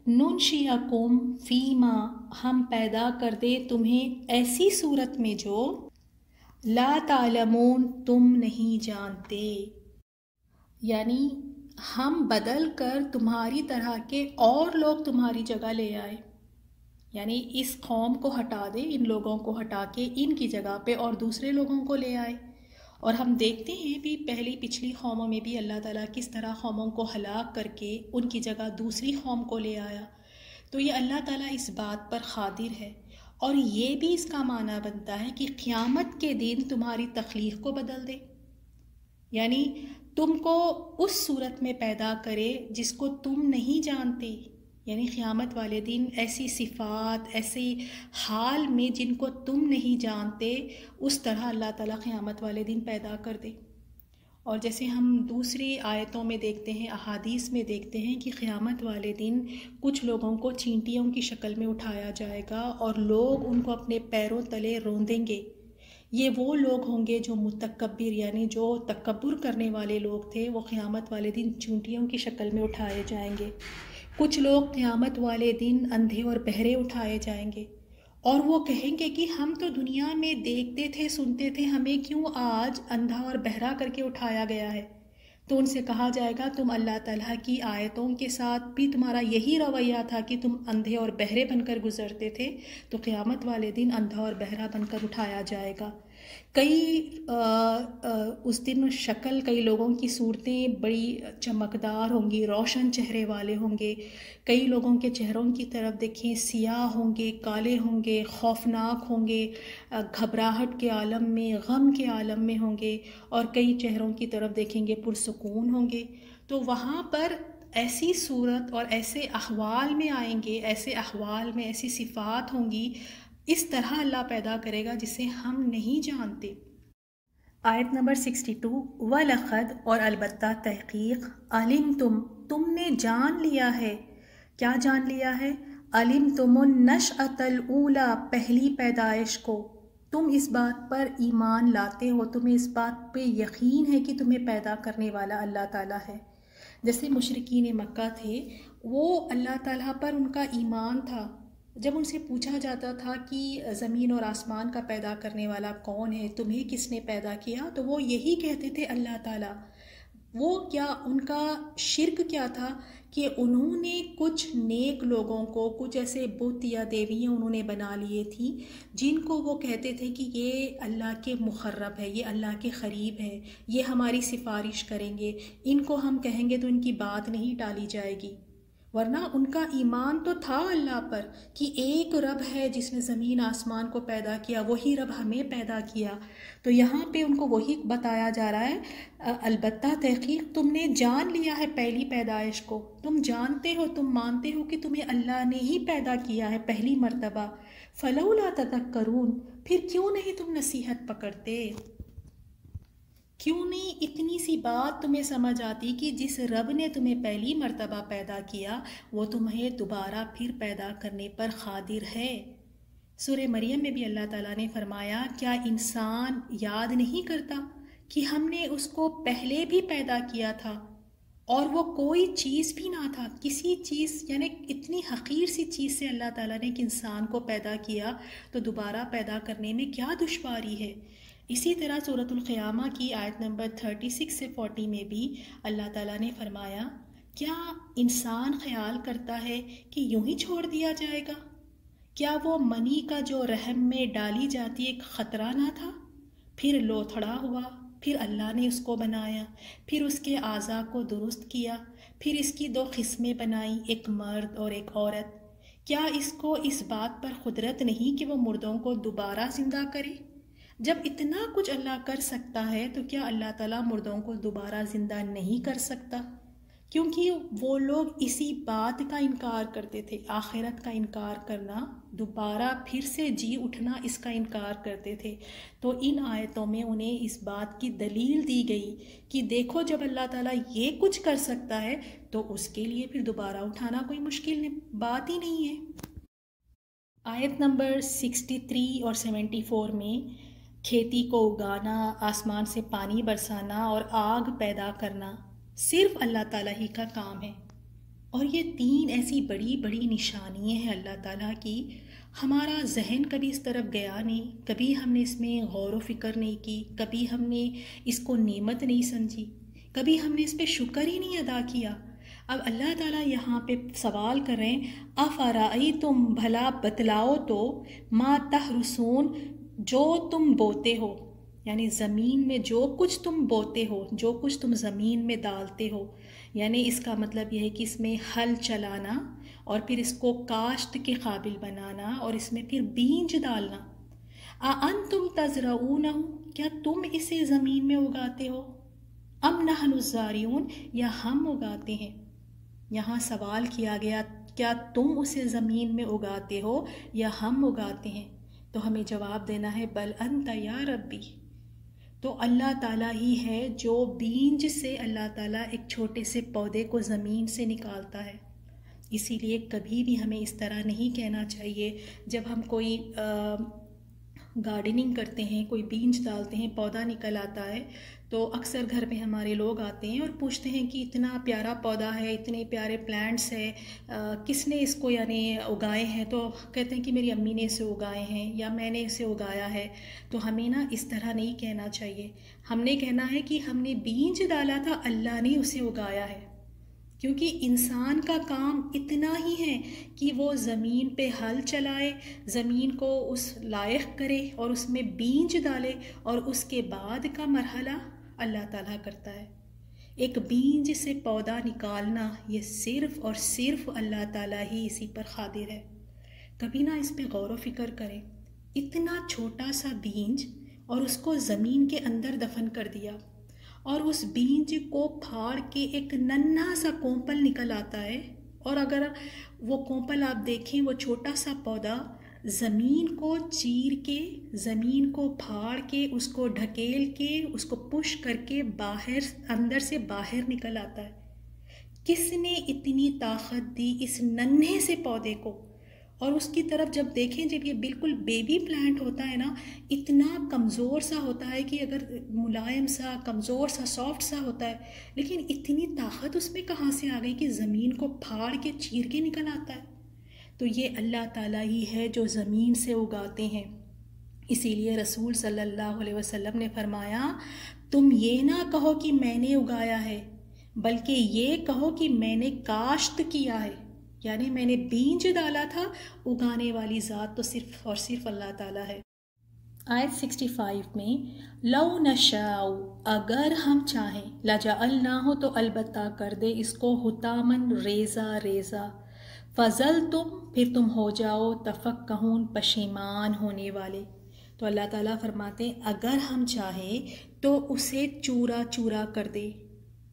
ننشئکم فیما، ہم پیدا کر دے تمہیں ایسی صورت میں جو لا تعلمون، تم نہیں جانتے، یعنی ہم بدل کر تمہاری طرح کے اور لوگ تمہاری جگہ لے آئے، یعنی اس قوم کو ہٹا دے، ان لوگوں کو ہٹا کے ان کی جگہ پہ اور دوسرے لوگوں کو لے آئے۔ اور ہم دیکھتے ہیں بھی پچھلی قوموں میں بھی اللہ تعالیٰ کس طرح قوموں کو ہلاک کر کے ان کی جگہ دوسری قوم کو لے آیا۔ تو یہ اللہ تعالیٰ اس بات پر قادر ہے، اور یہ بھی اس کا معنی بنتا ہے کہ قیامت کے دن تمہاری تخلیق کو بدل دے، یعنی تم کو اس صورت میں پیدا کرے جس کو تم نہیں جانتے، یعنی قیامت والے دن ایسی صفات، ایسی حال میں جن کو تم نہیں جانتے، اس طرح اللہ تعالیٰ قیامت والے دن پیدا کر دے۔ اور جیسے ہم دوسری آیتوں میں دیکھتے ہیں، احادیث میں دیکھتے ہیں کہ قیامت والے دن کچھ لوگوں کو چینٹیوں کی شکل میں اٹھایا جائے گا اور لوگ ان کو اپنے پیروں تلے روندیں گے۔ یہ وہ لوگ ہوں گے جو متکبر، یعنی جو تکبر کرنے والے لوگ تھے، وہ قیامت والے دن چینٹیوں کی شکل میں اٹھائے جائیں گے۔ کچھ لوگ قیامت والے دن اندھے اور بہرے اٹھائے جائیں گے، اور وہ کہیں گے کہ ہم تو دنیا میں دیکھتے تھے، سنتے تھے، ہمیں کیوں آج اندھا اور بہرا کر کے اٹھایا گیا ہے؟ تو ان سے کہا جائے گا تم اللہ تعالیٰ کی آیتوں کے ساتھ بھی تمہارا یہی رویہ تھا کہ تم اندھے اور بہرے بن کر گزرتے تھے، تو قیامت والے دن اندھا اور بہرا بن کر اٹھایا جائے گا۔ کئی اس دن شکل کئی لوگوں کی صورتیں بڑی چمکدار ہوں گی، روشن چہرے والے ہوں گے. کئی لوگوں کے چہروں کی طرف دیکھیں سیاہ ہوں گے، کالے ہوں گے، خوفناک ہوں گے، گھبراہٹ کے عالم میں، غم کے عالم میں ہوں گے. اور کئی چہروں کی طرف دیکھیں گے پرسکون ہوں گے. تو وہاں پر ایسی صورت اور ایسے احوال میں آئیں گے، ایسے احوال میں ایسی صفات ہوں گی، اس طرح اللہ پیدا کرے گا جسے ہم نہیں جانتے. آیت نمبر 62 وَلَقَدْ اور البتہ تحقیق عَلِمْتُمْ تم نے جان لیا ہے. کیا جان لیا ہے؟ عَلِمْتُمُ النَّشْأَةَ الْأُولَى پہلی پیدائش کو. تم اس بات پر ایمان لاتے ہو، تمہیں اس بات پہ یقین ہے کہ تمہیں پیدا کرنے والا اللہ تعالیٰ ہے. جیسے مشرکین مکہ تھے، وہ اللہ تعالیٰ پر ان کا ایمان تھا. جب ان سے پوچھا جاتا تھا کہ زمین اور آسمان کا پیدا کرنے والا کون ہے، تمہیں کس نے پیدا کیا، تو وہ یہی کہتے تھے اللہ تعالیٰ. وہ کیا ان کا شرک کیا تھا کہ انہوں نے کچھ نیک لوگوں کو، کچھ ایسے بت یا دیویاں انہوں نے بنا لیے تھیں جن کو وہ کہتے تھے کہ یہ اللہ کے مقرب ہے، یہ اللہ کے قریب ہے، یہ ہماری سفارش کریں گے، ان کو ہم کہیں گے تو ان کی بات نہیں ٹالی جائے گی. ورنہ ان کا ایمان تو تھا اللہ پر کہ ایک رب ہے جس نے زمین آسمان کو پیدا کیا، وہی رب ہمیں پیدا کیا. تو یہاں پہ ان کو وہی بتایا جا رہا ہے البتہ تحقیق تم نے جان لیا ہے پہلی پیدائش کو. تم جانتے ہو، تم مانتے ہو کہ تمہیں اللہ نے ہی پیدا کیا ہے پہلی مرتبہ. فلولا تذکرون پھر کیوں نہیں تم نصیحت پکڑتے؟ کیوں نہیں اتنی سی بات تمہیں سمجھ آتی کہ جس رب نے تمہیں پہلی مرتبہ پیدا کیا وہ تمہیں دوبارہ پھر پیدا کرنے پر قادر ہے. سورہ مریم میں بھی اللہ تعالیٰ نے فرمایا کیا انسان یاد نہیں کرتا کہ ہم نے اس کو پہلے بھی پیدا کیا تھا اور وہ کوئی چیز بھی نہ تھا. کسی چیز یعنی اتنی حقیر سی چیز سے اللہ تعالیٰ نے ایک انسان کو پیدا کیا، تو دوبارہ پیدا کرنے میں کیا دشواری ہے. اسی طرح سورۃ القیامہ کی آیت نمبر 36 سے 40 میں بھی اللہ تعالیٰ نے فرمایا کیا انسان خیال کرتا ہے کہ یوں ہی چھوڑ دیا جائے گا؟ کیا وہ منی کا جو رحم میں ڈالی جاتی ایک خطرہ نہ تھا، پھر لوتھڑا ہوا، پھر اللہ نے اس کو بنایا، پھر اس کے اعضاء کو درست کیا، پھر اس کی 2 قسمیں بنائیں، ایک مرد اور ایک عورت. کیا اس کو اس بات پر قدرت نہیں کہ وہ مردوں کو دوبارہ زندہ کرے؟ جب اتنا کچھ اللہ کر سکتا ہے تو کیا اللہ تعالیٰ مردوں کو دوبارہ زندہ نہیں کر سکتا؟ کیونکہ وہ لوگ اسی بات کا انکار کرتے تھے، آخرت کا انکار کرنا، دوبارہ پھر سے جی اٹھنا، اس کا انکار کرتے تھے. تو ان آیتوں میں انہیں اس بات کی دلیل دی گئی کہ دیکھو جب اللہ تعالیٰ یہ کچھ کر سکتا ہے تو اس کے لیے پھر دوبارہ اٹھانا کوئی مشکل بات ہی نہیں ہے. آیت نمبر 63 اور 74 میں کھیتی کو اگانا، آسمان سے پانی برسانا اور آگ پیدا کرنا صرف اللہ تعالیٰ ہی کا کام ہے. اور یہ 3 ایسی بڑی بڑی نشانیاں ہیں اللہ تعالیٰ کی. ہمارا ذہن کبھی اس طرف گیا نہیں، کبھی ہم نے اس میں غور و فکر نہیں کی، کبھی ہم نے اس کو نعمت نہیں سمجھی، کبھی ہم نے اس پہ شکر ہی نہیں ادا کیا. اب اللہ تعالیٰ یہاں پہ سوال کر رہے ہیں افرأیتم بھلا بتلاؤ تو ما تحرثون جو تم بوتے ہو، یعنی زمین میں جو کچھ تم بوتے ہو، جو کچھ تم زمین میں ڈالتے ہو. یعنی اس کا مطلب یہ ہے کہ اس میں ہل چلانا اور پھر اس کو کاشت کے قابل بنانا اور اس میں پھر بیج ڈالنا. اَأَنْتُمْ تَزْرَعُونَهُ کیا تم اسے زمین میں اگاتے ہو، ام نحن الزارعون یا ہم اگاتے ہیں. یہاں سوال کیا گیا کیا تم اسے زمین میں اگاتے ہو یا ہم اگاتے ہیں، تو ہمیں جواب دینا ہے بل انت یا ربی. تو اللہ تعالیٰ ہی ہے جو بیج سے اللہ تعالیٰ ایک چھوٹے سے پودے کو زمین سے نکالتا ہے. اسی لیے کبھی بھی ہمیں اس طرح نہیں کہنا چاہیے جب ہم کوئی گارڈننگ کرتے ہیں، کوئی بیج ڈالتے ہیں، پودا نکل آتا ہے، تو اکثر گھر میں ہمارے لوگ آتے ہیں اور پوچھتے ہیں کہ اتنا پیارا پودا ہے، اتنے پیارے پلانٹس ہے، کس نے اس کو یعنی اگائے ہیں؟ تو کہتے ہیں کہ میری امی نے اسے اگائے ہیں یا میں نے اسے اگایا ہے. تو ہمیں نا اس طرح نہیں کہنا چاہیے. ہم نے کہنا ہے کہ ہم نے بیج ڈالا تھا، اللہ نے اسے اگایا ہے. کیونکہ انسان کا کام اتنا ہی ہے کہ وہ زمین پہ ہل چلائے، زمین کو اس لائق کرے اور اس میں بیج ڈالے، اور اس کے بعد کا مرحلہ اللہ تعالیٰ کرتا ہے۔ ایک بیج سے پودا نکالنا یہ صرف اور صرف اللہ تعالیٰ ہی اسی پر قادر ہے۔ کبھی نہ اس پہ غور و فکر کریں، اتنا چھوٹا سا بیج اور اس کو زمین کے اندر دفن کر دیا، اور اس بیج کو پھاڑ کے ایک ننھا سا کونپل نکل آتا ہے، اور اگر وہ کونپل آپ دیکھیں، وہ چھوٹا سا پودا زمین کو چیر کے، زمین کو پھاڑ کے، اس کو ڈھکیل کے، اس کو پش کر کے باہر، اندر سے باہر نکل آتا ہے۔ کس نے اتنی طاقت دی اس ننھے سے پودے کو؟ اور اس کی طرف جب دیکھیں، جب یہ بالکل بیبی پلانٹ ہوتا ہے نا، اتنا کمزور سا ہوتا ہے کہ اگر ملائم سا، کمزور سا، سافٹ سا ہوتا ہے، لیکن اتنی طاقت اس میں کہاں سے آ گئی کہ زمین کو پھاڑ کے چیر کے نکل آتا ہے؟ تو یہ اللہ تعالیٰ ہی ہے جو زمین سے اگاتے ہیں۔ اسی لیے رسول صلی اللہ علیہ وسلم نے فرمایا، تم یہ نہ کہو کہ میں نے اگایا ہے، بلکہ یہ کہو کہ میں نے کاشت کیا ہے، یعنی میں نے بیج ڈالا تھا، اگانے والی ذات تو صرف اور صرف اللہ تعالیٰ ہے۔ آیت 65 میں لو نشاء، اگر ہم چاہیں، لجعلناہ تو البتہ کر دے اس کو حطامن، ریزہ ریزہ، فظلتم، پھر تم ہو جاؤ، تفکہون، پشیمان ہونے والے۔ تو اللہ تعالیٰ فرماتے ہیں اگر ہم چاہیں تو اسے چورا چورا کر دے،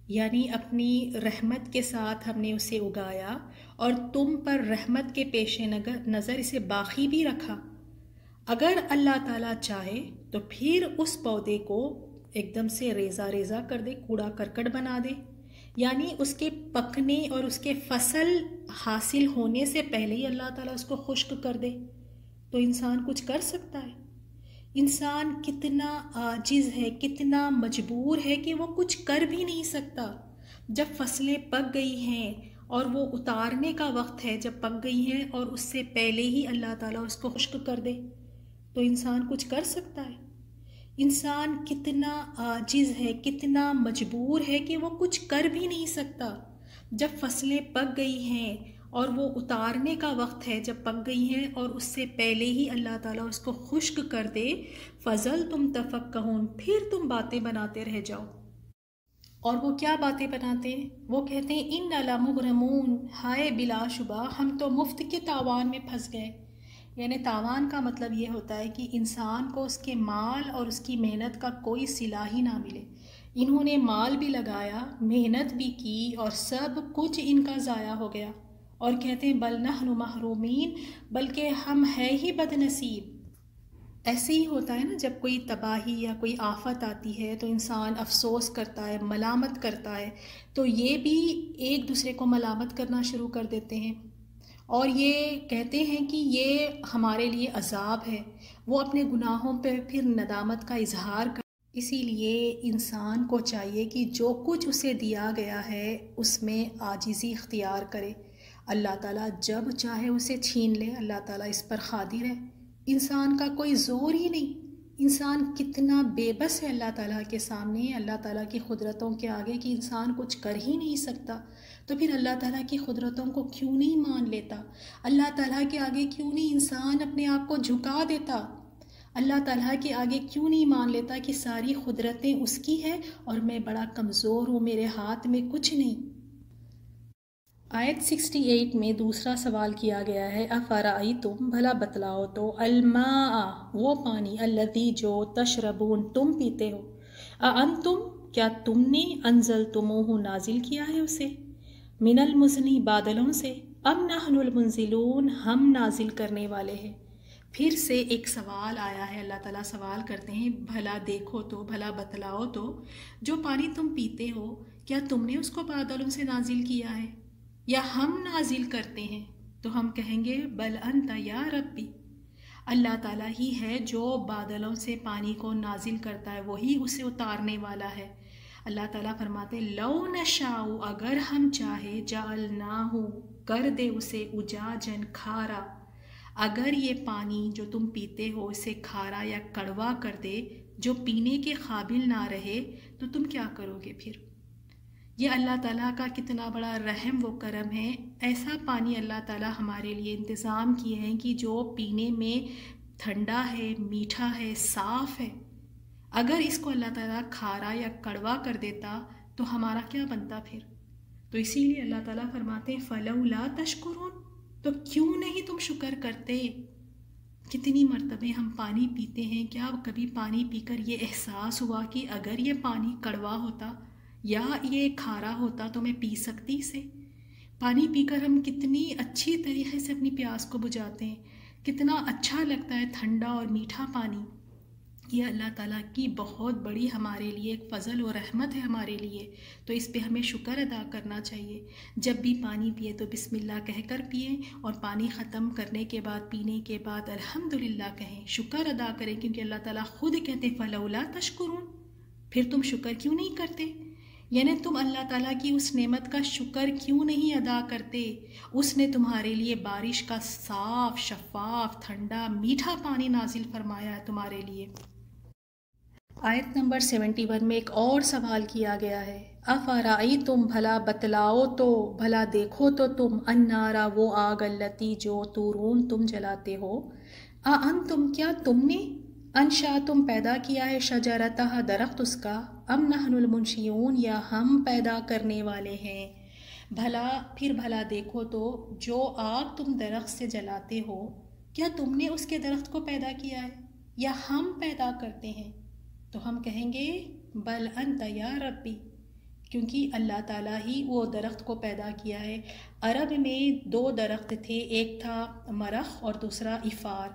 یعنی اپنی رحمت کے ساتھ ہم نے اسے اگایا اور تم پر رحمت کے پیش نظر اسے باقی بھی رکھا۔ اگر اللہ تعالیٰ چاہے تو پھر اس پودے کو ایک دم سے ریزہ ریزہ کر دے، کوڑا کرکٹ بنا دے، یعنی اس کے پکنے اور اس کے فصل حاصل ہونے سے پہلے ہی اللہ تعالیٰ اس کو خشک کر دے۔ تو انسان کچھ کر سکتا ہے؟ انسان کتنا عاجز ہے، کتنا مجبور ہے کہ وہ کچھ کر بھی نہیں سکتا۔ جب فصلیں پک گئی ہیں اور وہ اتارنے کا وقت ہے، جب پک گئی ہیں اور اس سے پہلے ہی اللہ تعالیٰ اس کو خشک کر دے، تو انسان کچھ کر سکتا ہے؟ انسان کتنا عاجز ہے، کتنا مجبور ہے کہ وہ کچھ کر بھی نہیں سکتا۔ جب فصلیں پک گئی ہیں اور وہ اتارنے کا وقت ہے، جب پک گئی ہیں اور اس سے پہلے ہی اللہ تعالیٰ اس کو خشک کر دے، فضل تم تفکہون، پھر تم باتیں بناتے رہ جاؤ۔ اور وہ کیا باتیں بناتے ہیں؟ وہ کہتے ہیں ان لمغرمون، ہائے بلا شبہ ہم تو مفت کے تاوان میں پھنس گئے۔ یعنی تاوان کا مطلب یہ ہوتا ہے کہ انسان کو اس کے مال اور اس کی محنت کا کوئی صلہ ہی نہ ملے۔ انہوں نے مال بھی لگایا، محنت بھی کی، اور سب کچھ ان کا ضائع ہو گیا، اور کہتے ہیں بل نحن محرومین، بلکہ ہم ہے ہی بد نصیب۔ ایسے ہی ہوتا ہے نا، جب کوئی تباہی یا کوئی آفت آتی ہے تو انسان افسوس کرتا ہے، ملامت کرتا ہے، تو یہ بھی ایک دوسرے کو ملامت کرنا شروع کر دیتے ہیں، اور یہ کہتے ہیں کہ یہ ہمارے لیے عذاب ہے۔ وہ اپنے گناہوں پہ پھر ندامت کا اظہار کر۔ اسی لیے انسان کو چاہیے کہ جو کچھ اسے دیا گیا ہے اس میں عاجزی اختیار کرے۔ اللہ تعالیٰ جب چاہے اسے چھین لے، اللہ تعالیٰ اس پر قادر ہے، انسان کا کوئی زور ہی نہیں۔ انسان کتنا بے بس ہے اللہ تعالیٰ کے سامنے، اللہ تعالیٰ کی قدرتوں کے آگے، کہ انسان کچھ کر ہی نہیں سکتا۔ تو پھر اللہ تعالیٰ کی قدرتوں کو کیوں نہیں مان لیتا؟ اللہ تعالیٰ کے آگے کیوں نہیں انسان اپنے آپ کو جھکا دیتا؟ اللہ تعالیٰ کے آگے کیوں نہیں مان لیتا کہ ساری قدرتیں اس کی ہے اور میں بڑا کمزور ہوں، میرے ہاتھ میں کچھ نہیں؟ آیت 68 میں دوسرا سوال کیا گیا ہے، افرأیتم، بھلا بتلاؤ تو، الماء، وہ پانی، الذی، جو، تشربون، تم پیتے ہو، اانتم، کیا تم نے، انزلتموہ، نازل کیا ہے اسے، من المزنی، بادلوں سے، ام نحن المنزلون، ہم نازل کرنے والے ہیں۔ پھر سے ایک سوال آیا ہے، اللہ تعالیٰ سوال کرتے ہیں بھلا دیکھو تو، بھلا بتلاؤ تو، جو پانی تم پیتے ہو کیا تم نے اس کو بادلوں سے نازل کیا ہے یا ہم نازل کرتے ہیں؟ تو ہم کہیں گے بل انت یا ربی، اللہ تعالیٰ ہی ہے جو بادلوں سے پانی کو نازل کرتا ہے، وہی اسے اتارنے والا ہے۔ اللہ تعالیٰ فرماتے لو نشاء، اگر ہم چاہے، جعلناہ، کر دے اسے، اجاجن، کھارا، اگر یہ پانی جو تم پیتے ہو اسے کھارا یا کڑوا کر دے، جو پینے کے قابل نہ رہے، تو تم کیا کرو گے پھر؟ یہ اللہ تعالیٰ کا کتنا بڑا رحم و کرم ہے. ایسا پانی اللہ تعالیٰ ہمارے لیے انتظام کیے ہیں کہ جو پینے میں ٹھنڈا ہے، میٹھا ہے، صاف ہے. اگر اس کو اللہ تعالیٰ کھارا یا کڑوا کر دیتا تو ہمارا کیا بنتا پھر؟ تو اسی لیے اللہ تعالیٰ فرماتے ہیں فَلَوْلَا تَشْكُرُونَ، تو کیوں نہیں تم شکر کرتے؟ کتنی مرتبہ ہم پانی پیتے ہیں، کیا کبھی پانی پی کر یہ احساس ہوا کہ اگر یہ پانی کڑوا ہوتا یا یہ کھارا ہوتا تو میں پی سکتی اسے؟ پانی پی کر ہم کتنی اچھی طریقے سے اپنی پیاس کو بجھاتے ہیں، کتنا اچھا لگتا ہے ٹھنڈا اور میٹھا پانی. یہ اللہ تعالیٰ کی بہت بڑی ہمارے لیے ایک فضل و رحمت ہے ہمارے لیے، تو اس پہ ہمیں شکر ادا کرنا چاہیے. جب بھی پانی پیے تو بسم اللہ کہہ کر پئیں، اور پانی ختم کرنے کے بعد، پینے کے بعد الحمدللہ کہیں، شکر ادا کریں، کیونکہ اللہ تعالیٰ خود کہتے ہیں فَلَوْلَا تَشْكُرُونَ، پھر تم شکر کیوں نہیں کرتے؟ یعنی تم اللہ تعالیٰ کی اس نعمت کا شکر کیوں نہیں ادا کرتے؟ اس نے تمہارے لیے بارش کا صاف، شفاف، ٹھنڈا، میٹھا پانی نازل فرمایا ہے تمہارے لیے. آیت نمبر 71 میں ایک اور سوال کیا گیا ہے، افرأیتم، بھلا بتلاؤ تو، بھلا دیکھو تو تم، النارا، وہ آگ، التی، جو، تورون، تم جلاتے ہو، انتم، کیا تم نے، انشا، تم پیدا کیا ہے، شجرتہ، درخت اس کا، ام نحن المنشیون، یا ہم پیدا کرنے والے ہیں. بھلا دیکھو تو جو آگ تم درخت سے جلاتے ہو، کیا تم نے اس کے درخت کو پیدا کیا ہے یا ہم پیدا کرتے ہیں؟ تو ہم کہیں گے بل انت یا ربی، کیونکہ اللہ تعالیٰ ہی وہ درخت کو پیدا کیا ہے. عرب میں 2 درخت تھے، ایک تھا مرخ اور دوسرا افار.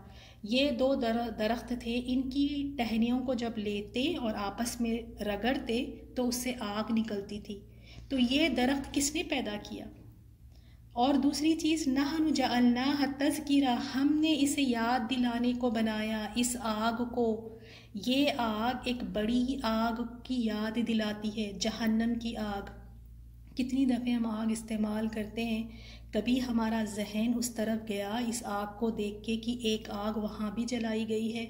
یہ 2 درخت تھے، ان کی ٹہنیوں کو جب لیتے اور آپس میں رگڑتے تو اس سے آگ نکلتی تھی. تو یہ درخت کس نے پیدا کیا؟ اور دوسری چیز، نحن جعلناہ تذکرہ، ہم نے اسے یاد دلانے کو بنایا، اس آگ کو. یہ آگ ایک بڑی آگ کی یاد دلاتی ہے، جہنم کی آگ. کتنی دفعہ ہم آگ استعمال کرتے ہیں، کبھی ہمارا ذہن اس طرف گیا اس آگ کو دیکھ کے کہ ایک آگ وہاں بھی جلائی گئی ہے،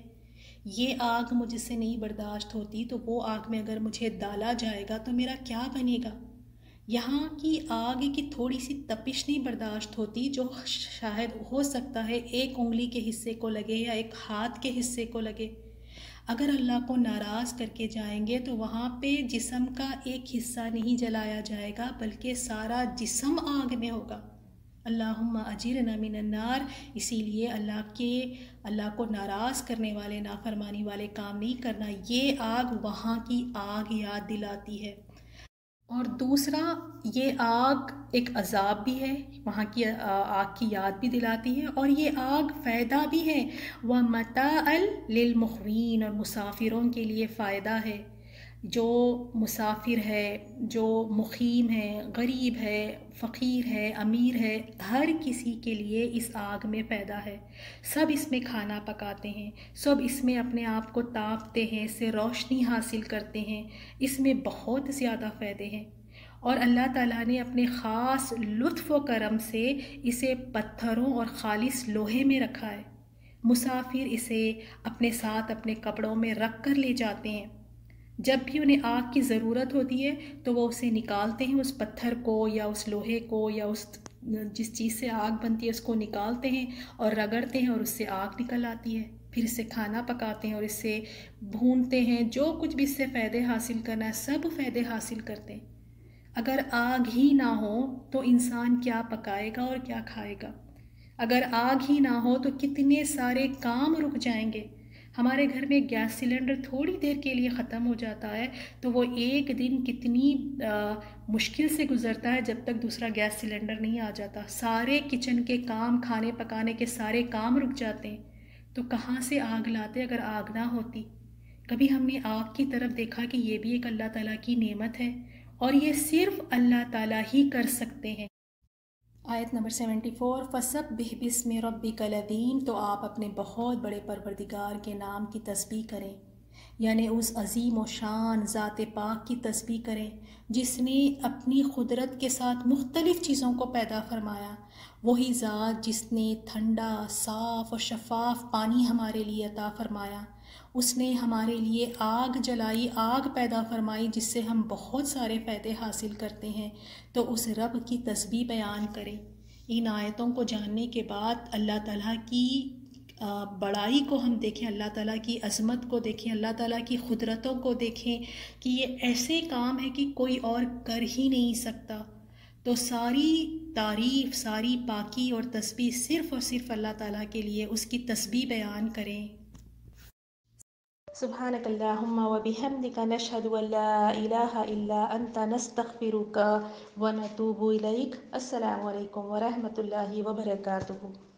یہ آگ مجھ سے نہیں برداشت ہوتی، تو وہ آگ میں اگر مجھے ڈالا جائے گا تو میرا کیا بنے گا. یہاں کی آگ کی تھوڑی سی تپش نہیں برداشت ہوتی، جو شاید ہو سکتا ہے ایک انگلی کے حصے کو لگے یا ایک ہاتھ کے حصے کو لگے. اگر اللہ کو ناراض کر کے جائیں گے تو وہاں پہ جسم کا ایک حصہ نہیں جلایا جائے گا، بلکہ سارا جسم آگ میں ہوگا. اللہم اجرنا من النار. اسی لیے اللہ کو ناراض کرنے والے، نافرمانی والے کام نہیں کرنا. یہ آگ وہاں کی آگ یاد دلاتی ہے. اور دوسرا، یہ آگ ایک عذاب بھی ہے، وہاں کی آگ کی یاد بھی دلاتی ہے، اور یہ آگ فائدہ بھی ہے. وَمَتَاعًا لِلْمُقْوِينَ، اور مسافروں کے لیے فائدہ ہے. جو مسافر ہے، جو مقیم ہے، غریب ہے، فقیر ہے، امیر ہے، ہر کسی کے لیے اس آگ میں پیدا ہے. سب اس میں کھانا پکاتے ہیں، سب اس میں اپنے آپ کو تاپتے ہیں، اس سے روشنی حاصل کرتے ہیں. اس میں بہت زیادہ فائدے ہیں. اور اللہ تعالیٰ نے اپنے خاص لطف و کرم سے اسے پتھروں اور خالص لوہے میں رکھا ہے. مسافر اسے اپنے ساتھ اپنے کپڑوں میں رکھ کر لے جاتے ہیں. جب بھی انہیں آگ کی ضرورت ہوتی ہے تو وہ اسے نکالتے ہیں، اس پتھر کو یا اس لوہے کو یا اس جس چیز سے آگ بنتی ہے اس کو نکالتے ہیں اور رگڑتے ہیں، اور اس سے آگ نکل آتی ہے. پھر اس سے کھانا پکاتے ہیں اور اس سے بھونتے ہیں، جو کچھ بھی اس سے فائدے حاصل کرنا ہے سب فائدے حاصل کرتے ہیں. اگر آگ ہی نہ ہو تو انسان کیا پکائے گا اور کیا کھائے گا؟ اگر آگ ہی نہ ہو تو کتنے سارے کام رک جائیں گے. ہمارے گھر میں گیس سلنڈر تھوڑی دیر کے لیے ختم ہو جاتا ہے تو وہ ایک دن کتنی مشکل سے گزرتا ہے جب تک دوسرا گیس سلنڈر نہیں آ جاتا. سارے کچن کے کام، کھانے پکانے کے سارے کام رک جاتے ہیں. تو کہاں سے آگ لاتے اگر آگ نہ ہوتی؟ کبھی ہم نے آگ کی طرف دیکھا کہ یہ بھی ایک اللہ تعالیٰ کی نعمت ہے، اور یہ صرف اللہ تعالیٰ ہی کر سکتے ہیں. آیت نمبر 74، فَسَبِّحْ بِاسْمِ رَبِّكَ الْعَظِيمِ، تو آپ اپنے بہت بڑے پروردگار کے نام کی تسبیح کریں، یعنی اس عظیم و شان ذات پاک کی تسبیح کریں جس نے اپنی قدرت کے ساتھ مختلف چیزوں کو پیدا فرمایا. وہی ذات جس نے ٹھنڈا، صاف اور شفاف پانی ہمارے لیے عطا فرمایا، اس نے ہمارے لیے آگ جلائی، آگ پیدا فرمائی جس سے ہم بہت سارے فائدے حاصل کرتے ہیں۔ تو اس رب کی تسبیح بیان کریں۔ ان آیتوں کو جاننے کے بعد اللہ تعالیٰ کی بڑائی کو ہم دیکھیں، اللہ تعالیٰ کی عظمت کو دیکھیں، اللہ تعالیٰ کی قدرتوں کو دیکھیں کہ یہ ایسے کام ہے کہ کوئی اور کر ہی نہیں سکتا۔ تو ساری تعریف، ساری پاکی اور تسبیح صرف اور صرف اللہ تعالیٰ کے لیے، اس کی تسبیح بیان کریں۔ سبحانک اللہم و بحمدک نشہد ان لا الہ الا انت نستغفرک و نتوب الیک۔ السلام علیکم ورحمۃ اللہ وبرکاتہ۔